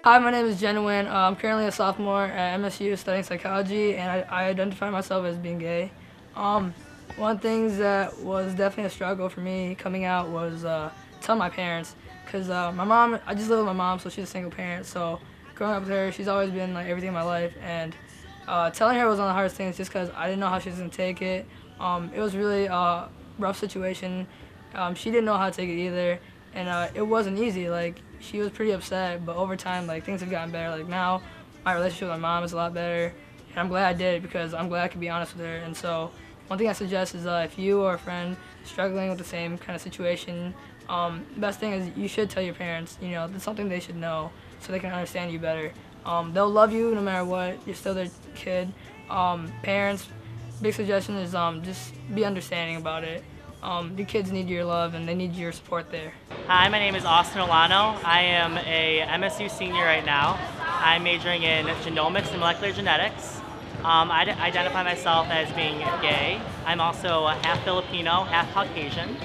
Hi, my name is Nguyen. I'm currently a sophomore at MSU studying psychology, and I identify myself as being gay. One of the things that was definitely a struggle for me coming out was telling my parents, because my mom, I just live with my mom, so she's a single parent. So growing up with her, she's always been like everything in my life, and telling her was one of the hardest things just because I didn't know how she was gonna take it. It was really a rough situation. She didn't know how to take it either, and it wasn't easy. Like, she was pretty upset, but over time, like, things have gotten better. Like, now my relationship with my mom is a lot better, and I'm glad I did it because I'm glad I could be honest with her. And so one thing I suggest is if you or a friend is struggling with the same kind of situation, the best thing is you should tell your parents. You know, that's something they should know so they can understand you better. They'll love you no matter what. You're still their kid. Parents, big suggestion is just be understanding about it. Your kids need your love and they need your support there. Hi, my name is Austin Olano. I am a MSU senior right now. I'm majoring in genomics and molecular genetics. I identify myself as being gay. I'm also half Filipino, half Caucasian.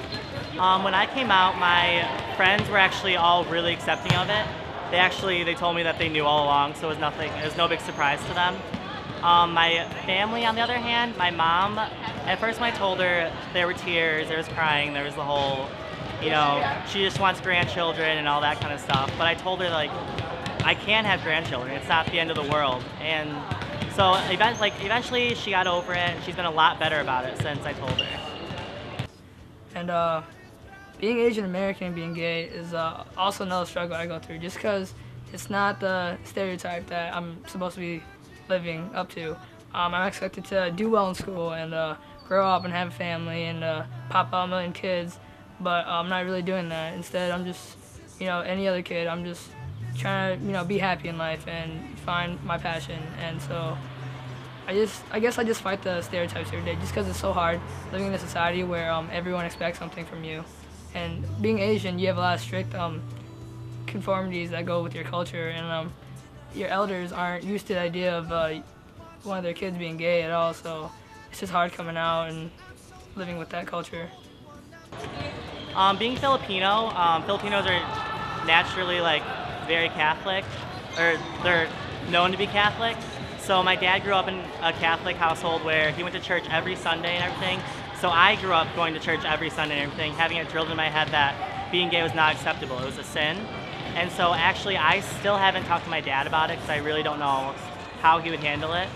When I came out, my friends were actually all really accepting of it. They told me that they knew all along, so it was no big surprise to them. My family, on the other hand, my mom, at first when I told her, there were tears, there was crying, there was the whole, she just wants grandchildren and all that kind of stuff. But I told her, like, I can have grandchildren. It's not the end of the world. And so eventually she got over it, and she's been a lot better about it since I told her. And being Asian American and being gay is also another struggle I go through, just because it's not the stereotype that I'm supposed to be living up to. I'm expected to do well in school and grow up and have a family and pop out a million kids, but I'm not really doing that. Instead, I'm just, any other kid. I'm just trying to, be happy in life and find my passion. And so I guess I just fight the stereotypes every day, just because it's so hard living in a society where everyone expects something from you. And being Asian, you have a lot of strict conformities that go with your culture, and your elders aren't used to the idea of one of their kids being gay at all, so it's just hard coming out and living with that culture. Being Filipino, Filipinos are naturally very Catholic, or they're known to be Catholic. So my dad grew up in a Catholic household where he went to church every Sunday and everything. So I grew up going to church every Sunday and everything, having it drilled in my head that being gay was not acceptable, it was a sin. And so actually I still haven't talked to my dad about it because I really don't know how he would handle it.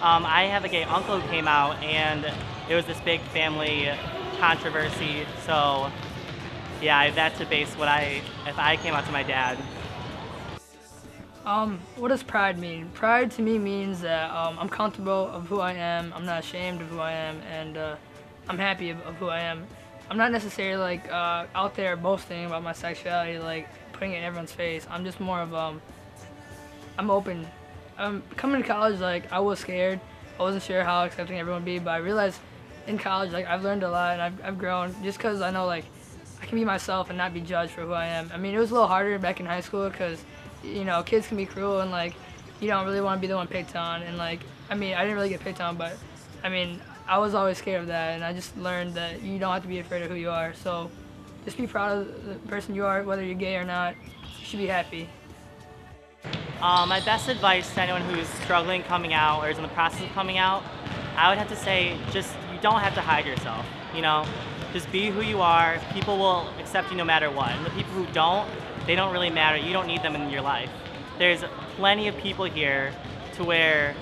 I have a gay uncle who came out, and it was this big family controversy. So yeah, that's to base if I came out to my dad. What does pride mean? Pride to me means that I'm comfortable of who I am, I'm not ashamed of who I am, and I'm happy of who I am. I'm not necessarily out there boasting about my sexuality, putting it in everyone's face. I'm just more of I'm open. Coming to college, I was scared. I wasn't sure how accepting everyone would be, but I realized in college, I've learned a lot and I've grown just because I know I can be myself and not be judged for who I am. I mean, it was a little harder back in high school because kids can be cruel and you don't really want to be the one picked on, and I didn't really get picked on, but I was always scared of that, and I just learned that you don't have to be afraid of who you are. So just be proud of the person you are, whether you're gay or not. You should be happy. My best advice to anyone who's struggling coming out or is in the process of coming out, I would have to say you don't have to hide yourself. Just be who you are. People will accept you no matter what. And the people who don't, they don't really matter. You don't need them in your life. There's plenty of people here to where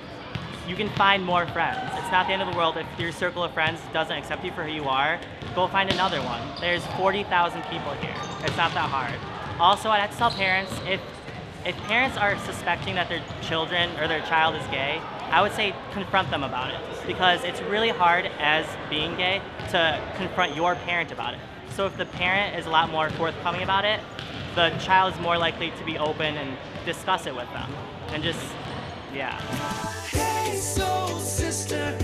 you can find more friends. It's not the end of the world if your circle of friends doesn't accept you for who you are. Go find another one. There's 40,000 people here. It's not that hard. Also, I'd have to tell parents, if parents are suspecting that their children or their child is gay, I would say confront them about it, because it's really hard as being gay to confront your parent about it. So if the parent is a lot more forthcoming about it, the child is more likely to be open and discuss it with them. And just, yeah. Hey, soul sister.